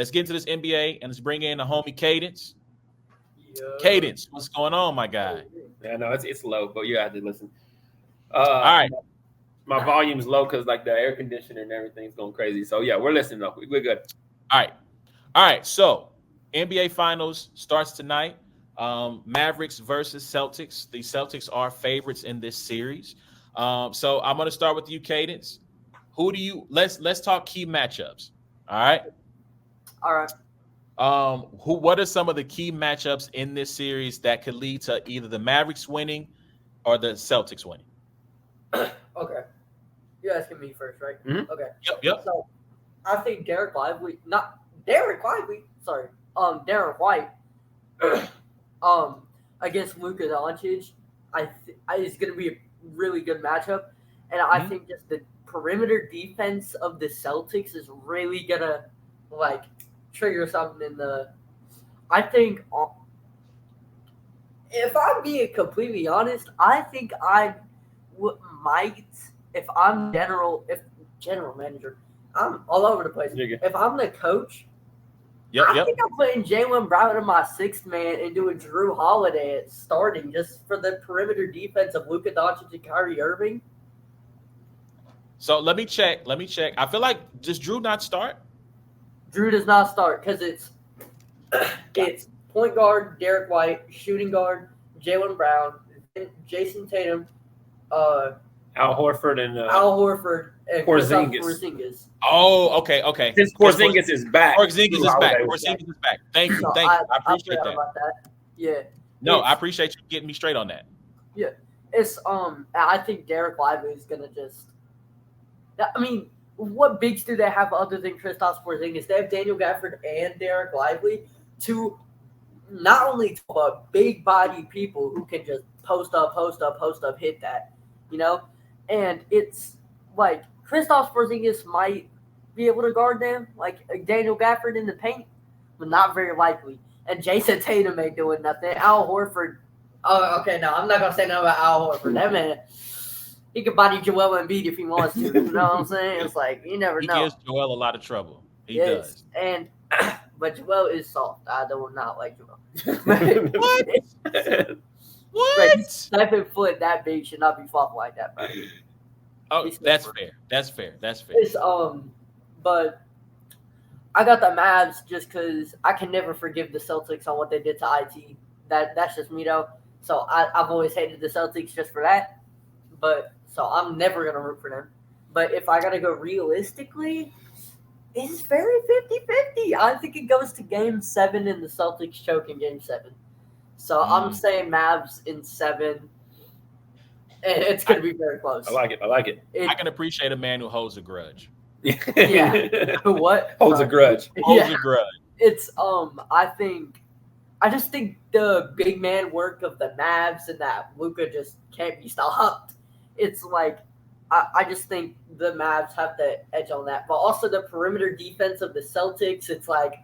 let's get into this NBA and let's bring in the homie Kadence. Yeah. Kadence, what's going on, my guy? Yeah, no, it's low, but you have to listen. All right. My volume's low because like the air conditioner and everything's going crazy. So yeah, we're listening though. We're good. All right. So NBA Finals starts tonight. Mavericks versus Celtics. The Celtics are favorites in this series. So I'm going to start with you, Kadence. Who do you? Let's talk key matchups. All right. All right. What are some of the key matchups in this series that could lead to either the Mavericks winning or the Celtics winning? Okay. You're asking me first, right? Mm-hmm. Okay. Yep. So I think Derek White, against Luka Doncic, is going to be a really good matchup, and I think just the perimeter defense of the Celtics is really gonna like trigger something in the. I think, if I'm being completely honest, I think I might, if general manager, I'm all over the place. If I'm the coach, I think I'm putting Jaylen Brown in my sixth man and doing Drew Holiday at starting just for the perimeter defense of Luka Doncic and Kyrie Irving. So let me check. I feel like does Drew not start? Drew does not start because it's point guard Derek White, shooting guard Jaylen Brown, Jason Tatum, Al Horford and Porzingis. Oh, okay. Since Porzingis is back. Porzingis is back. Thank you. I appreciate that. About that. Yeah. No, I appreciate you getting me straight on that. Yeah. It's I think Derek Lively is gonna just. I mean, what bigs do they have other than Kristaps Porzingis? They have Daniel Gafford and Derek Lively, two not only big body people who can just post up, hit that, and it's like Kristaps Porzingis might be able to guard them, like Daniel Gafford in the paint, but not very likely. And Jason Tatum ain't doing nothing. Al Horford. Oh, okay. No, I'm not gonna say nothing about Al Horford. That man, he could body Joel Embiid if he wants to. You know what I'm saying? It's like you never know. He gives Joel a lot of trouble. He does. But Joel is soft. I do not like Joel. What? What? Right, 7 foot that big should not be fought like that, bro. Oh, that's fair. That's fair. It's, but I got the Mavs just because I can never forgive the Celtics on what they did to IT. That's just me though. So I've always hated the Celtics just for that. But so I'm never gonna root for them. But if I gotta go realistically, it's very 50-50. I think it goes to Game 7 and the Celtics choke in Game 7. So I'm saying Mavs in 7. And it's going to be very close. I like it. I can appreciate a man who holds a grudge. Yeah. What? Holds a grudge. Holds a grudge. It's I just think the big man work of the Mavs and that Luka just can't be stopped. It's like I just think the Mavs have the edge on that. But also the perimeter defense of the Celtics, it's like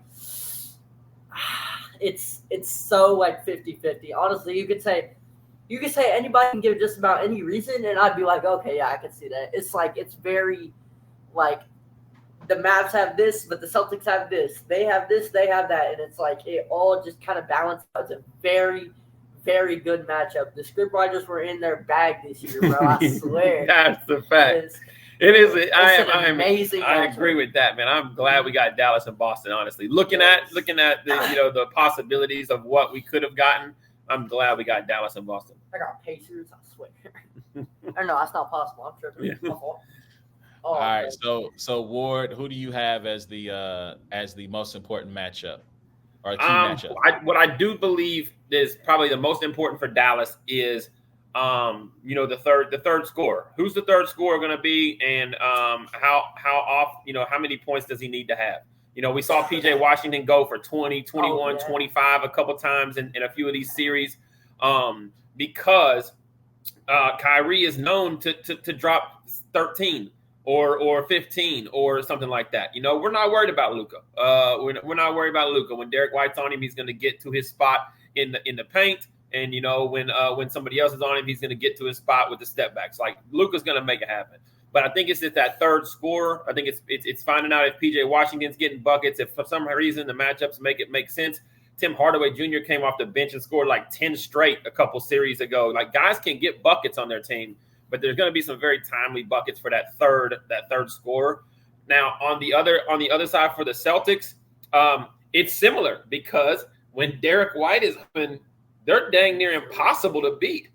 it's so like 50-50. Honestly, you could say anybody can give just about any reason, and I'd be like, okay, yeah, I can see that. It's like it's very like the Mavs have this, but the Celtics have this. They have this, they have that, and it's like it all just kind of balances out. It's a very, very good matchup. The scriptwriters were in their bag this year, bro. I swear. That's the fact. It is. An amazing. I agree with that, man. I'm glad we got Dallas and Boston. Honestly, looking at the the possibilities of what we could have gotten, I'm glad we got Dallas and Boston. I got Pacers. I swear. I know that's not possible. I'm tripping. Yeah. All right. So Ward, who do you have as the most important matchup or key matchup? What I do believe is probably the most important for Dallas is the third scorer. Who's the third scorer going to be, and how many points does he need to have? We saw PJ Washington go for 20, 21, 25 a couple times in a few of these series because Kyrie is known to drop 13 or 15 or something like that. We're not worried about Luka. We're not worried about Luka. When Derek White's on him, he's going to get to his spot in the paint. And when somebody else is on him, he's going to get to his spot with the step backs. Like Luka's going to make it happen. But I think it's just that third scorer. I think it's finding out if PJ Washington's getting buckets. If for some reason the matchups make it make sense. Tim Hardaway Jr. came off the bench and scored like 10 straight a couple series ago. Like guys can get buckets on their team, but there's going to be some very timely buckets for that third scorer. Now on the other side for the Celtics, it's similar because when Derek White is open, they're dang near impossible to beat.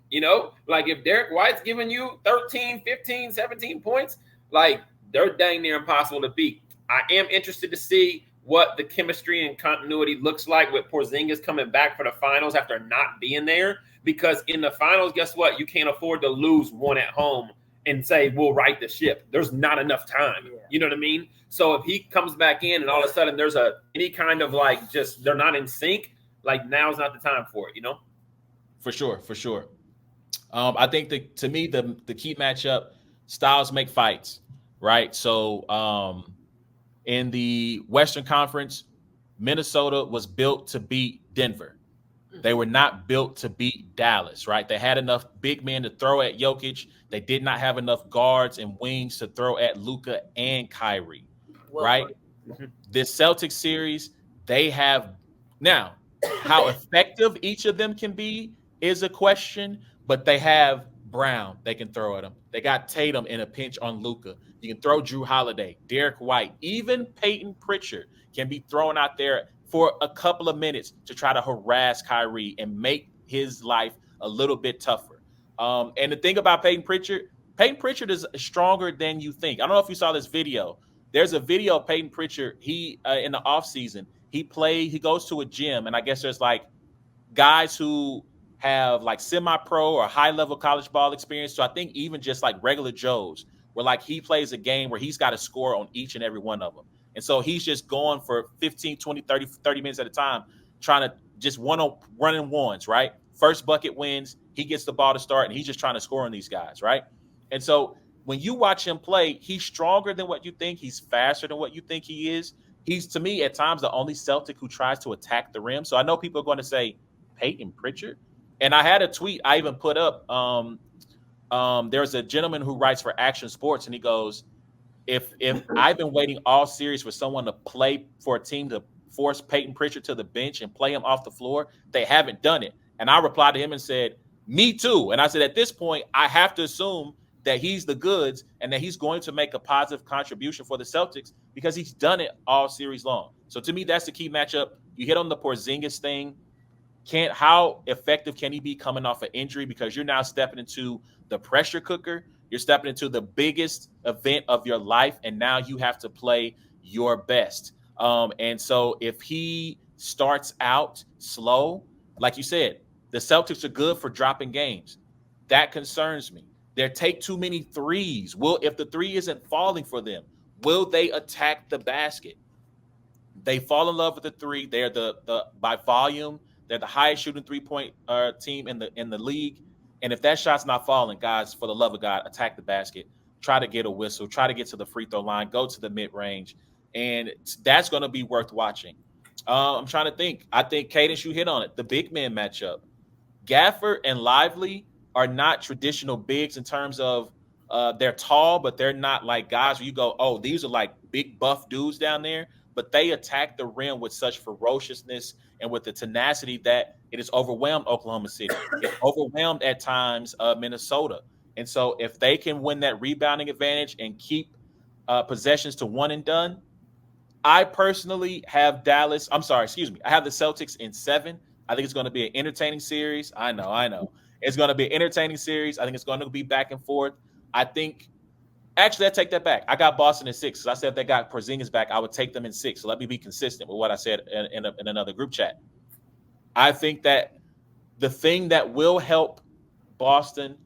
Like if Derek White's giving you 13, 15, 17 points, like they're dang near impossible to beat. I am interested to see what the chemistry and continuity looks like with Porzingis coming back for the finals after not being there. Because in the finals, guess what? You can't afford to lose one at home and say, we'll right the ship. There's not enough time. Yeah. You know what I mean? So if he comes back in and all of a sudden there's any kind of like just they're not in sync, like now's not the time for it, For sure. I think to me the key matchup, styles make fights, right? So in the Western Conference, Minnesota was built to beat Denver. They were not built to beat Dallas, right? They had enough big men to throw at Jokic. They did not have enough guards and wings to throw at Luka and Kyrie, right? This Celtics series, they have now how effective each of them can be is a question, but they have Brown they can throw at him. They got Tatum in a pinch on Luka. You can throw Drew Holiday, Derek White, even Peyton Pritchard can be thrown out there for a couple of minutes to try to harass Kyrie and make his life a little bit tougher. And the thing about Peyton Pritchard is stronger than you think. I don't know if you saw this video. There's a video of Peyton Pritchard. He in the offseason, he goes to a gym, and I guess there's like guys who have like semi-pro or high-level college ball experience. So I think even just like regular Joes, where like he plays a game where he's got to score on each and every one of them. And so he's just going for 15, 20, 30 minutes at a time, trying to just running ones, right? First bucket wins. He gets the ball to start, and he's just trying to score on these guys, right? And so when you watch him play, he's stronger than what you think. He's faster than what you think he is. He's, to me, at times the only Celtic who tries to attack the rim. So I know people are going to say, Peyton Pritchard? And I had a tweet I even put up. There's a gentleman who writes for Action Sports, and he goes, if I've been waiting all series for someone to play for a team to force Peyton Pritchard to the bench and play him off the floor, they haven't done it. And I replied to him and said, me too. And I said, at this point, I have to assume that he's the goods and that he's going to make a positive contribution for the Celtics because he's done it all series long. So to me, that's the key matchup. You hit on the Porzingis thing. How effective can he be coming off an injury? Because you're now stepping into the pressure cooker. You're stepping into the biggest event of your life, and now you have to play your best. And so if he starts out slow, like you said, the Celtics are good for dropping games. That concerns me. They take too many threes. If the three isn't falling for them, will they attack the basket? They fall in love with the three. They're the by volume, they're the highest shooting 3-point team in the league. And if that shot's not falling, guys, for the love of God, attack the basket. Try to get a whistle. Try to get to the free throw line. Go to the mid-range. And that's going to be worth watching. I'm trying to think. I think, Kadence, you hit on it. The big man matchup. Gafford and Lively are not traditional bigs in terms of they're tall, but they're not like guys where you go, oh, these are like big buff dudes down there. But they attack the rim with such ferociousness and with the tenacity that it has overwhelmed Oklahoma City. It overwhelmed at times Minnesota. And so if they can win that rebounding advantage and keep possessions to one and done, I personally have Dallas. I have the Celtics in 7. I think it's going to be an entertaining series. I know. It's going to be an entertaining series. I think it's going to be back and forth. Actually, I take that back. I got Boston in 6. Because I said if they got Porzingis back, I would take them in 6. So let me be consistent with what I said in another group chat. I think that the thing that will help Boston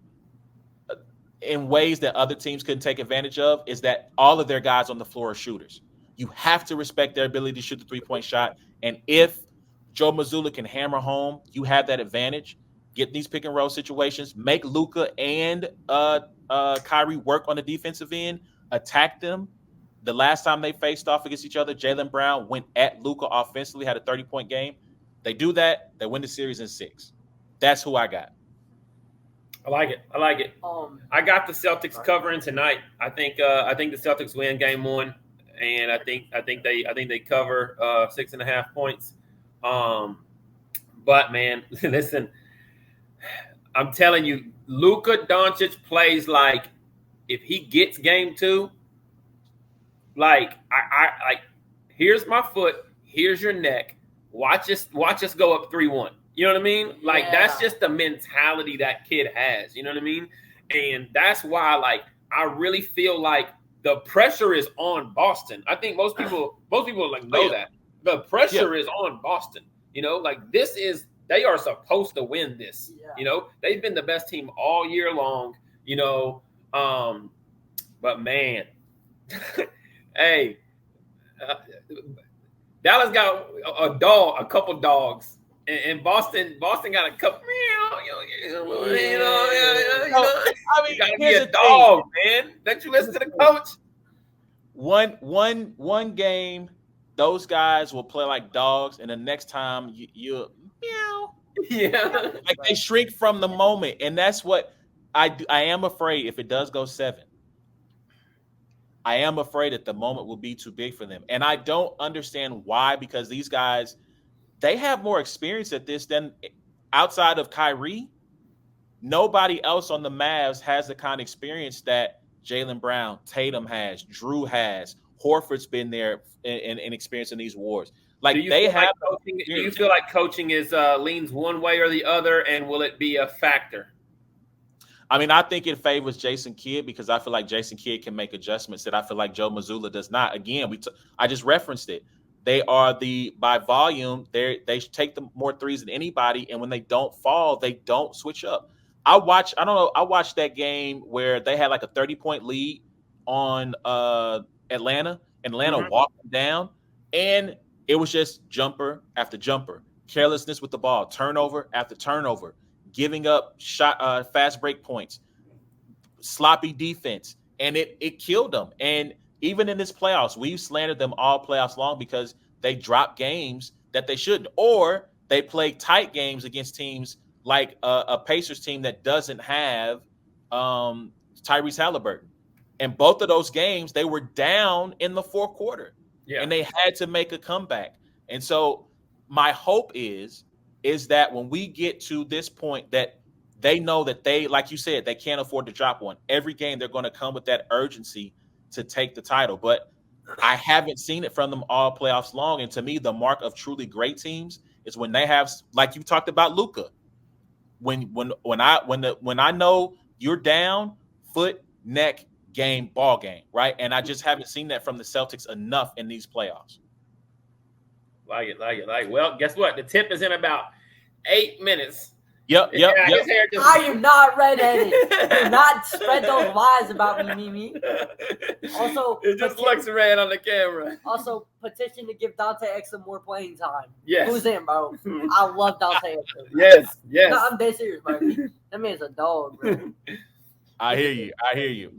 in ways that other teams couldn't take advantage of is that all of their guys on the floor are shooters. You have to respect their ability to shoot the 3-point shot. And if Joe Mazzulla can hammer home, you have that advantage. Get these pick and roll situations. Make Luka and Kyrie work on the defensive end. Attack them. The last time they faced off against each other, Jaylen Brown went at Luka offensively, had a 30-point game. They do that, they win the series in 6. That's who I got. I like it. I like it. I got the Celtics sorry. covering tonight. I think the Celtics win game one, and I think they cover 6.5 points. But man, listen, I'm telling you, Luka Doncic plays like if he gets game two, like I like here's my foot, here's your neck. Watch us go up 3-1. You know what I mean? Like that's just the mentality that kid has. You know what I mean? And that's why like I really feel like the pressure is on Boston. I think most people like know that. The pressure is on Boston. You know, like they are supposed to win this. Yeah. You know, they've been the best team all year long, you know. But man, hey, Dallas got a couple dogs, and Boston got a couple. You know, I mean, you gotta be here's a the dog, man. Don't you listen to the coach? One game, those guys will play like dogs, and the next time you meow. Yeah, Like they shrink from the moment, and that's what I do. I am afraid if it does go 7. I am afraid that the moment will be too big for them. And I don't understand why, because these guys, they have more experience at this than outside of Kyrie. Nobody else on the Mavs has the kind of experience that Jaylen Brown, Tatum has, Drew has, Horford's been there and experiencing these wars. Like do you feel like coaching is leans one way or the other, and will it be a factor? I mean, I think it favors Jason Kidd because I feel like Jason Kidd can make adjustments that I feel like Joe Mazzulla does not. Again, I just referenced it. They are by volume, they take the more threes than anybody, and when they don't fall, they don't switch up. I watched that game where they had like a 30-point lead on Atlanta, and Atlanta walked them down, and it was just jumper after jumper, carelessness with the ball, turnover after turnover, giving up fast break points, sloppy defense, and it killed them. And even in this playoffs, we've slandered them all playoffs long because they drop games that they shouldn't, or they play tight games against teams like a Pacers team that doesn't have Tyrese Halliburton. And both of those games, they were down in the fourth quarter, and they had to make a comeback. And so my hope is that when we get to this point that they know that they, like you said, they can't afford to drop one. Every game they're going to come with that urgency to take the title. But I haven't seen it from them all playoffs long. And to me, the mark of truly great teams is when they have, like you talked about Luka. When I know you're down, foot, neck, game, ball game, right? And I just haven't seen that from the Celtics enough in these playoffs. Like it. Well, guess what? The tip is in about 8 minutes. Yep. I am not redheaded. Do not spread those lies about me, Mimi. Also, it just looks red on the camera. Also, petition to give Dante Exum more playing time. Yes. Who's in, bro? I love Dante Exum. Yes. No, I'm dead serious, bro. That man's a dog, bro. I hear you.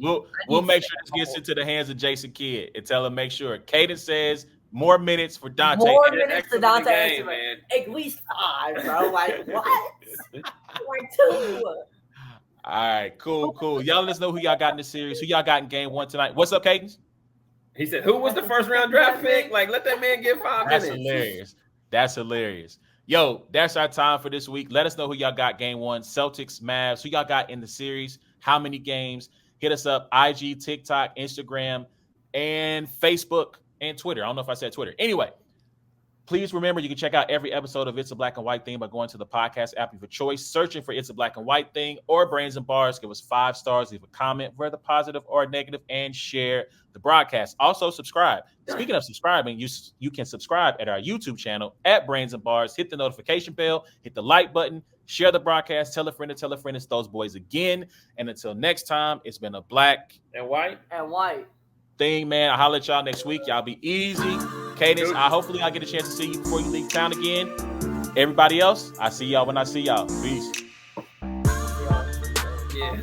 We'll make sure this gets into the hands of Jason Kidd and tell him make sure. Kadence says more minutes for Dante. More minutes for Dante game, Exum. Man. At least 5, bro. Like what? Like 2. All right, cool. Y'all let us know who y'all got in the series. Who y'all got in game 1 tonight? What's up, Kadence? He said, "Who was the first round draft pick?" Like, let that man get 5 minutes. That's hilarious. Yo, that's our time for this week. Let us know who y'all got game 1. Celtics, Mavs. Who y'all got in the series? How many games? Hit us up. IG, TikTok, Instagram, and Facebook and Twitter. I don't know if I said Twitter. Anyway, please remember you can check out every episode of It's a Black and White Thing by going to the podcast app of your choice, searching for It's a Black and White Thing or Brains and Bars. Give us 5 stars, leave a comment, whether positive or negative, and share the broadcast. Also, subscribe. Speaking of subscribing, you can subscribe at our YouTube channel at Brains and Bars. Hit the notification bell, hit the like button, share the broadcast, tell a friend. It's those boys again. And until next time, it's been a black and white thing, man. I'll holler at y'all next week. Y'all be easy. Cadence, hopefully I'll get a chance to see you before you leave town again. Everybody else, I see y'all when I see y'all. Peace. Yeah.